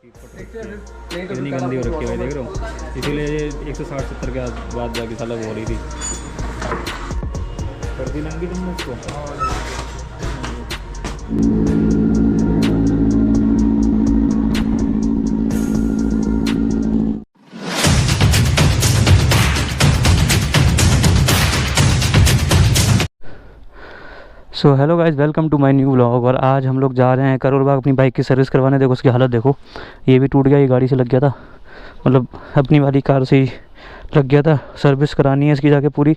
इतनी गंदी हो रखी है, देख रहे हो, इसीलिए 160-70 के बाद जाके साला हो रही थी। कर दी नंगी तुमने उसको। So hello guys, welcome to my new vlog. और आज हम लोग जा रहे हैं करोल बाग अपनी बाइक की सर्विस करवाने। देखो उसकी हालत देखो, ये भी टूट गया, ये गाड़ी से लग गया था, मतलब अपनी वाली कार से ही लग गया था। सर्विस करानी है इसकी जाके पूरी।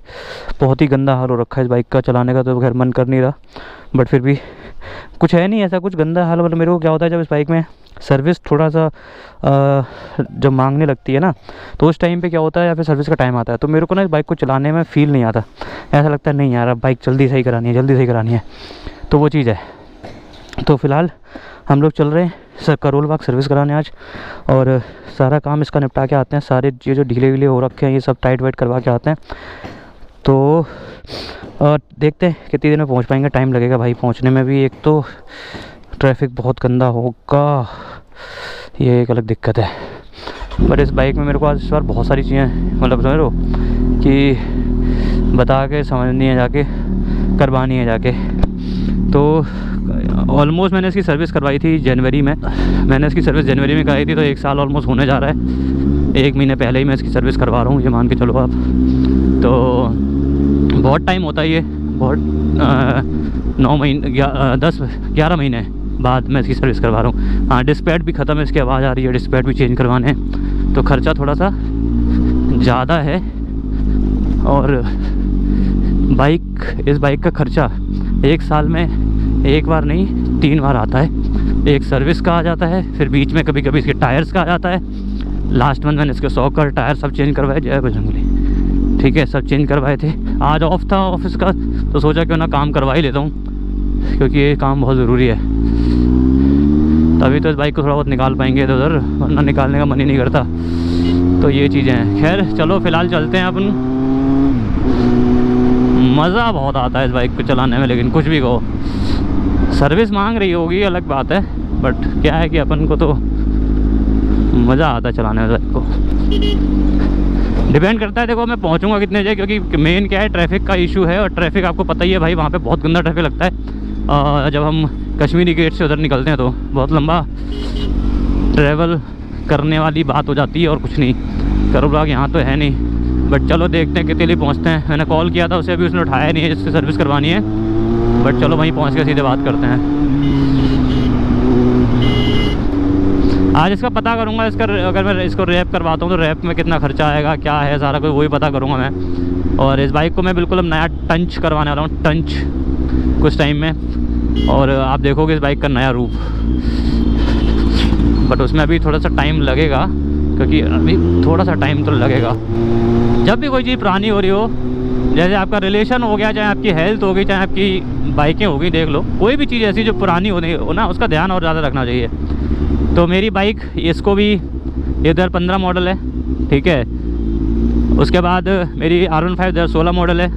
बहुत ही गंदा हाल हो रखा है इस बाइक का, चलाने का तो खैर मन कर नहीं रहा, बट फिर भी कुछ है नहीं ऐसा कुछ गंदा हाल। मतलब मेरे को क्या होता है, जब इस बाइक में सर्विस थोड़ा सा जब मांगने लगती है ना, तो उस टाइम पे क्या होता है, या फिर सर्विस का टाइम आता है, तो मेरे को ना इस बाइक को चलाने में फ़ील नहीं आता। ऐसा लगता है नहीं यार, अब बाइक जल्दी सही करानी है, जल्दी सही करानी है, तो वो चीज़ है। तो फ़िलहाल हम लोग चल रहे हैं करोल बाग सर्विस कराने आज, और सारा काम इसका निपटा के आते हैं। सारे ये जो ढीले ढीले हो रखे हैं ये सब टाइट वाइट करवा के आते हैं। तो देखते हैं कितनी देर में पहुंच पाएंगे। टाइम लगेगा भाई पहुंचने में भी, एक तो ट्रैफिक बहुत गंदा होगा, ये एक अलग दिक्कत है। बट इस बाइक में मेरे को आज इस बार बहुत सारी चीज़ें, मतलब समझ लो कि बता के समझनी है, जाके करवानी है जाके। तो ऑलमोस्ट मैंने इसकी सर्विस करवाई थी जनवरी में, मैंने इसकी सर्विस जनवरी में कराई थी, तो 1 साल ऑलमोस्ट होने जा रहा है। 1 महीने पहले ही मैं इसकी सर्विस करवा रहा हूँ, ये मान के चलो आप। तो बहुत टाइम होता है ये, बहुत 9 महीने 10-11 महीने बाद मैं इसकी सर्विस करवा रहा हूँ। हाँ, डिस्क पैड भी ख़त्म है, इसकी आवाज़ आ रही है, डिस्क पैड भी चेंज करवाने हैं, तो ख़र्चा थोड़ा सा ज़्यादा है। और इस बाइक का ख़र्चा 1 साल में 1 बार नहीं 3 बार आता है। एक सर्विस का आ जाता है, फिर बीच में कभी कभी इसके टायर्स का आ जाता है। लास्ट मंथ मैंने इसके 100 टायर सब चेंज करवाए, जय बजरंगबली, ठीक है, सब चेंज करवाए थे। आज ऑफ था ऑफिस का, तो सोचा क्यों ना काम करवा ही लेता हूँ, क्योंकि ये काम बहुत ज़रूरी है। तभी तो इस बाइक को थोड़ा बहुत निकाल पाएंगे इधर उधर, वरना निकालने का मन ही नहीं करता। तो ये चीज़ें हैं। खैर चलो फ़िलहाल चलते हैं अपन। मज़ा बहुत आता है इस बाइक को चलाने में, लेकिन कुछ भी कहो, सर्विस मांग रही होगी अलग बात है, बट क्या है कि अपन को तो मज़ा आता है चलाने में बाइक को। डिपेंड करता है, देखो मैं पहुंचूंगा कितने बजे, क्योंकि मेन क्या है, ट्रैफिक का इशू है। और ट्रैफिक आपको पता ही है भाई, वहाँ पे बहुत गंदा ट्रैफिक लगता है। जब हम कश्मीरी गेट से उधर निकलते हैं तो बहुत लंबा ट्रैवल करने वाली बात हो जाती है, और कुछ नहीं। करोल बाग यहाँ तो है नहीं, बट चलो देखते हैं कितने लिए पहुँचते हैं। मैंने कॉल किया था उसे, अभी उसने उठाया नहीं है, जिससे सर्विस करवानी है। बट चलो वहीं पहुँच के सीधे बात करते हैं। आज इसका पता करूँगा, अगर मैं इसको रैप करवाता हूँ तो रैप में कितना खर्चा आएगा, क्या है सारा कुछ वही पता करूँगा मैं। और इस बाइक को मैं बिल्कुल अब नया टंच करवाने वाला हूँ, टंच कुछ टाइम में, और आप देखोगे इस बाइक का नया रूप। बट उसमें अभी थोड़ा सा टाइम लगेगा, क्योंकि अभी थोड़ा सा टाइम तो लगेगा। जब भी कोई चीज़ पुरानी हो रही हो, जैसे आपका रिलेशन हो गया, चाहे आपकी हेल्थ हो गई, चाहे आपकी बाइकें हो गई, देख लो कोई भी चीज़ ऐसी जो पुरानी हो ना, उसका ध्यान और ज़्यादा रखना चाहिए। तो मेरी बाइक, इसको भी 2015 मॉडल है, ठीक है। उसके बाद मेरी R15 2016 मॉडल है।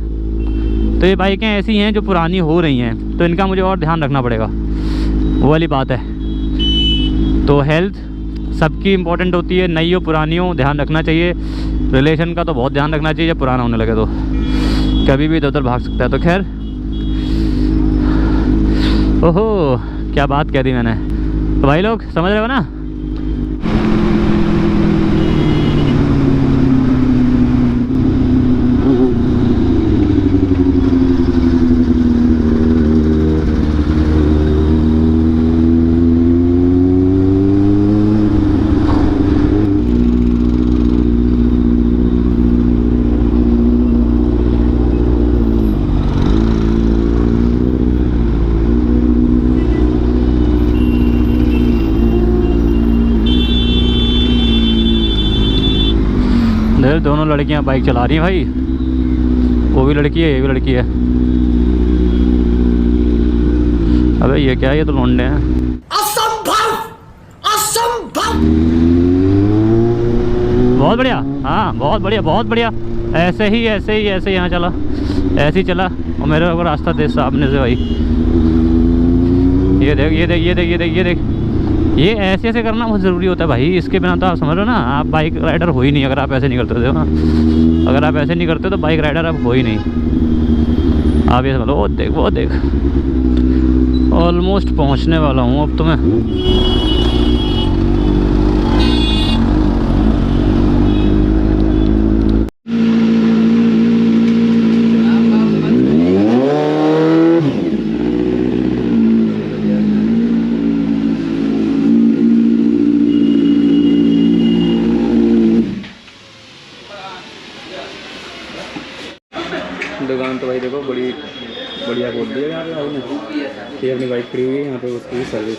तो ये बाइकें ऐसी हैं जो पुरानी हो रही हैं, तो इनका मुझे और ध्यान रखना पड़ेगा, वो वाली बात है। तो हेल्थ सबकी इम्पोर्टेंट होती है, नई हो पुरानी हो, ध्यान रखना चाहिए। रिलेशन का तो बहुत ध्यान रखना चाहिए, जब पुराना होने लगे तो कभी भी इधर उधर भाग सकता है। तो खैर, ओहो क्या बात कह दी मैंने। तो भाई लोग समझ रहे हो ना। दोनों लड़कियां बाइक चला रही हैं भाई, वो भी लड़की है ये भी लड़की है। अबे ये क्या है, ये तो लौंडे हैं। असंभव, असंभव। बहुत बढ़िया, हाँ बहुत बढ़िया, बहुत बढ़िया। ऐसे ही यहाँ चला, ऐसे ही चला, और मेरे को रास्ता दे सामने से भाई। ये देख, ये देख, ये देख, ये देख, ये देख, ये ऐसे ऐसे करना बहुत ज़रूरी होता है भाई, इसके बिना तो आप समझ लो ना, आप बाइक राइडर हो ही नहीं अगर आप ऐसे नहीं करते हो ना। अगर आप ऐसे नहीं करते तो बाइक राइडर आप हो ही नहीं। आप ये समझ लो, वो देख ऑलमोस्ट पहुंचने वाला हूँ अब तो मैं। दुकान तो भाई देखो बड़ी बढ़िया बोल दी है यहाँ पे भाई ने। ये अपनी बाइक खड़ी हुई है यहाँ पे, उसकी भी सर्विस।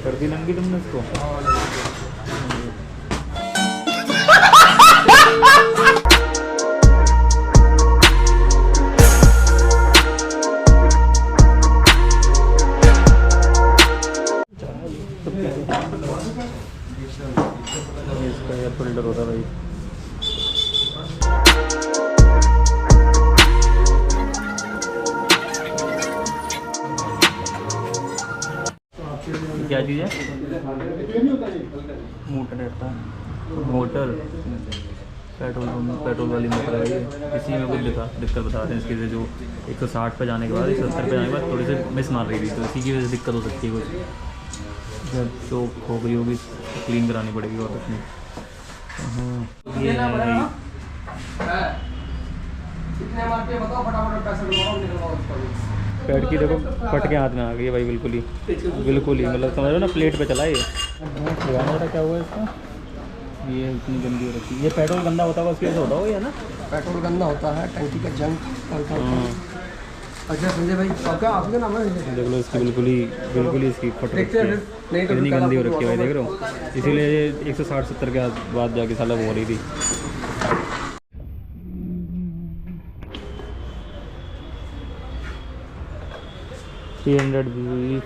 कर दी नंगी तुमने इसको। इसका एयर फिल्टर होता है भाई। क्या चीज़ है? मोटर रहता है, मोटर पेट्रोल वाली मोटर है ये। इसी में कुछ दिक्कत बताते हैं इसकी, जो 160 पे जाने के बाद 170 पे जाने के बाद थोड़ी सी मिस मार रही थी, तो इसी की वजह से दिक्कत हो सकती है कुछ। जब चौक हो गई होगी तो क्लीन करानी पड़ेगी और कुछ नहीं। ये पैड की देखो फट के हाथ में आ गई है भाई, बिल्कुल ही मतलब समझ लो ना, प्लेट पे चला ये। क्या हुआ इसका? ये इतनी गंदी हो रखी है। ये पेट्रोल गंदा होता होगा उसकी वजह से होता होगा, ये ना पेट्रोल गंदा होता है, टंकी का जंग करता है। अच्छा संजय भाई, आपका नाम है? देख लो इसकी बिल्कुल ही इसकी फट रखी है, इतनी गंदी हो रखी है भाई, देख रहे हो। इसीलिए 160-70 के बाद जाके साला वो हो रही थी।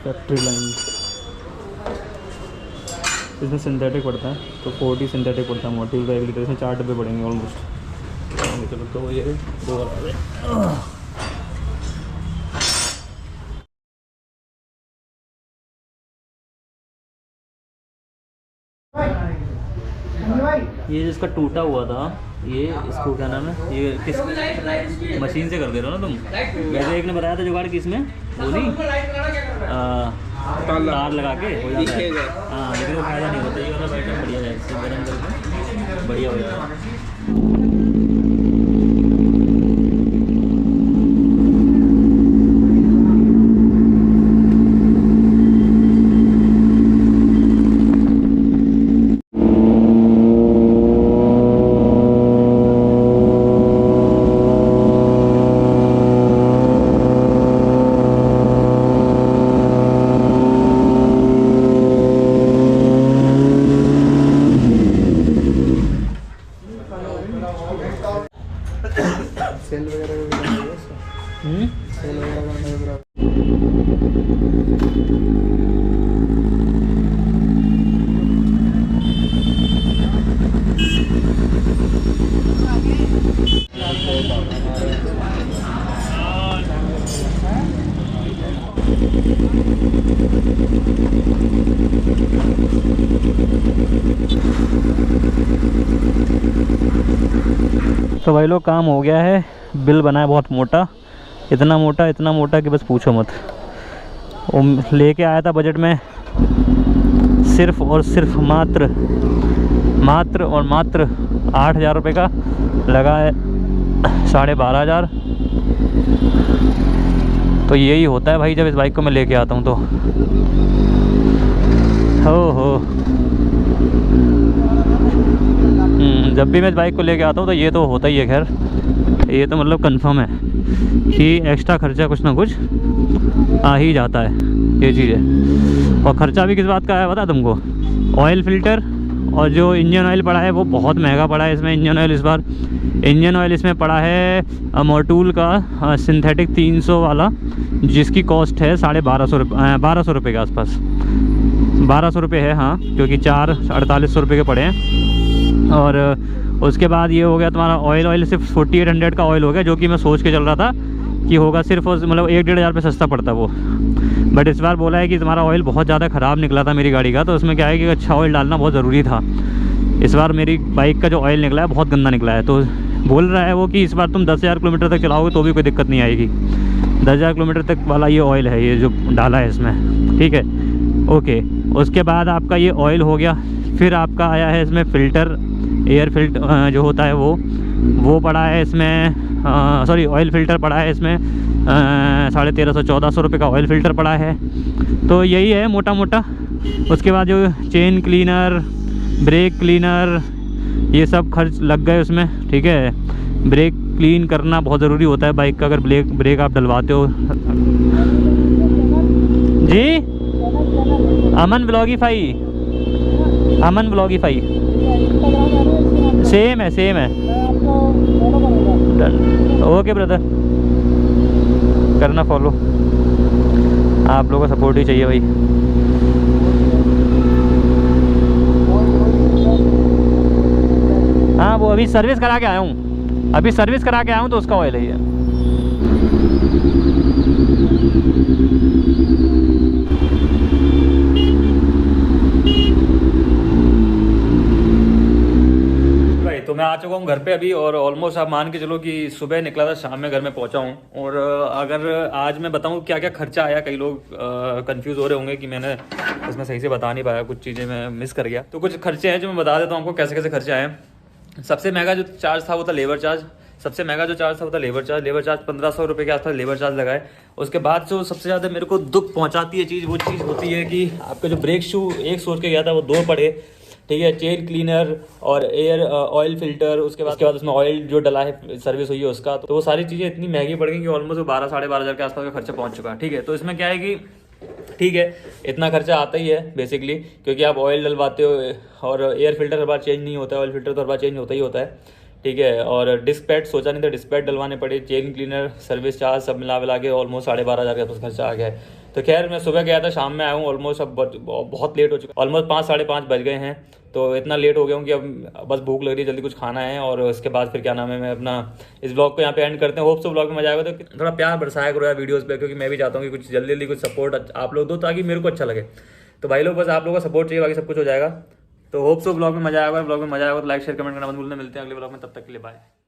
फैक्ट्री लाइन, इसमें सिंथेटिक पड़ता है तो 40 सिंथेटिक पड़ता है मोटिव का 1 लीटर। इसमें 4 डब्बे पड़ेंगे ऑलमोस्ट। चलो तो ये 2 आ गए। ये जिसका टूटा हुआ था, ये इसको क्या नाम है, ये किस मशीन से कर दे रहे हो ना तुम? वैसे एक ने बताया था जुगाड़ किस में, वो नहीं तार लगा के हो जाता है। हाँ लेकिन वो फायदा नहीं होता। ये वाला बैटरी बढ़िया है, इससे गर्म करके बढ़िया हो जाता है। सेल वगैरह सेल वगैरह तो भाई लोग काम हो गया है। बिल बना है बहुत मोटा, इतना मोटा कि बस पूछो मत। वो लेके आया था बजट में सिर्फ और सिर्फ मात्र 8,000 रुपये का, लगा है 12,500। तो यही होता है भाई जब इस बाइक को मैं लेके आता हूँ तो। हो जब भी मैं इस बाइक को लेके आता हूँ तो ये तो होता ही है। खैर ये तो मतलब कंफर्म है कि एक्स्ट्रा खर्चा कुछ ना कुछ आ ही जाता है, ये चीज़ है। और ख़र्चा भी किस बात का है पता है तुमको? ऑयल फिल्टर और जो इंजन ऑयल पड़ा है वो बहुत महंगा पड़ा है। इसमें इंजन ऑयल इस बार इंजन ऑयल इसमें पड़ा है मोटूल का सिंथेटिक 300 वाला, जिसकी कॉस्ट है 1250 रुपये के आसपास, 1200 रुपये है हाँ, क्योंकि 4800 रुपये के पड़े हैं। और उसके बाद ये हो गया तुम्हारा ऑयल सिर्फ 4800 का ऑयल हो गया, जो कि मैं सोच के चल रहा था कि होगा सिर्फ मतलब 1-1.5 हज़ार रुपये सस्ता पड़ता वो। बट इस बार बोला है कि तुम्हारा ऑयल बहुत ज़्यादा ख़राब निकला था मेरी गाड़ी का, तो उसमें क्या है कि अच्छा ऑयल डालना बहुत ज़रूरी था। इस बार मेरी बाइक का जो ऑयल निकला है बहुत गंदा निकला है, तो बोल रहा है वो कि इस बार तुम 10,000 किलोमीटर तक चलाओगे तो भी कोई दिक्कत नहीं आएगी। 10,000 किलोमीटर तक वाला ये ऑयल है, ये जो डाला है इसमें, ठीक है ओके। उसके बाद आपका ये ऑयल हो गया, फिर आपका आया है इसमें फ़िल्टर, एयर फिल्टर जो होता है वो पड़ा है इसमें, सॉरी ऑयल फ़िल्टर पड़ा है इसमें 1350-1400 रुपये का ऑयल फ़िल्टर पड़ा है। तो यही है मोटा मोटा। उसके बाद जो चेन क्लीनर, ब्रेक क्लीनर, ये सब खर्च लग गए उसमें, ठीक है। ब्रेक क्लीन करना बहुत ज़रूरी होता है बाइक का, अगर ब्रेक आप डलवाते हो। जी अमन ब्लॉगिफाई, अमन ब्लॉगिफाई सेम है। ओके ब्रदर, करना फॉलो, आप लोगों का सपोर्ट ही चाहिए भाई। हाँ वो अभी सर्विस करा के आया हूँ, तो उसका ऑयल है ये। तो मैं आ चुका हूँ घर पे अभी, और ऑलमोस्ट आप मान के चलो कि सुबह निकला था, शाम में घर में पहुंचा हूँ। और अगर आज मैं बताऊँ क्या क्या खर्चा आया, कई लोग कंफ्यूज हो रहे होंगे कि मैंने इसमें सही से बता नहीं पाया, कुछ चीज़ें मैं मिस कर गया। तो कुछ खर्चे हैं जो मैं बता देता हूँ आपको कैसे कैसे खर्चे आए हैं। सबसे महंगा जो चार्ज था वो था लेबर चार्ज। लेबर चार्ज 1500 रुपये के आसपास लेबर चार्ज लगाए। उसके बाद जो सबसे ज़्यादा मेरे को दुख पहुँचाती है चीज़, वो चीज़ होती है कि आपका जो ब्रेक शू एक सोच के गया था वो 2 पड़े, ठीक है। चेन क्लीनर और एयर ऑयल फिल्टर, उसके बाद उसमें ऑयल जो डला है सर्विस हुई है उसका, तो वो सारी चीज़ें इतनी महंगी पड़ गई कि ऑलमोस्ट 12-12.5 हज़ार के आसपास का खर्चा पहुंच चुका है, ठीक है। तो इसमें क्या है कि ठीक है इतना खर्चा आता ही है बेसिकली, क्योंकि आप ऑयल डलवाते हो और एयर फिल्टर हर बार चेंज नहीं होता है, ऑयल फिल्टर तो हर बार चेंज होता ही होता है, ठीक है। और डिस्क पैड सोचा नहीं था, डिस्क पैड डलवाने पड़े, चेन क्लीनर, सर्विस चार्ज सब मिला के ऑलमोस्ट 12.5 हज़ार के आसपास खर्चा आ गया है। तो खैर मैं सुबह गया था, शाम में आया हूँ, ऑलमोस्ट अब बहुत लेट हो चुका, ऑलमोस्ट 5-5:30 बज गए हैं। तो इतना लेट हो गया हूँ कि अब बस भूख लग रही है, जल्दी कुछ खाना है। और उसके बाद फिर क्या नाम है, मैं अपना इस ब्लॉग को यहाँ पे एंड करते हैं। होप सो ब्लॉग में मजा आएगा, तो थोड़ा प्यार बरसाया करो यार वीडियोस पे, क्योंकि मैं भी चाहता हूँ कि कुछ जल्दी कुछ सपोर्ट आप लोग दो, ताकि मेरे को अच्छा लगे। तो भाई लोग बस आप लोगों का सपोर्ट चाहिए, बाकी सब कुछ हो जाएगा। तो होप सो ब्लॉग में मजा आएगा तो लाइक शेयर कमेंट करना मत भूलना। मिलते हैं अगले ब्लॉग में, तब तक के लिए बाय।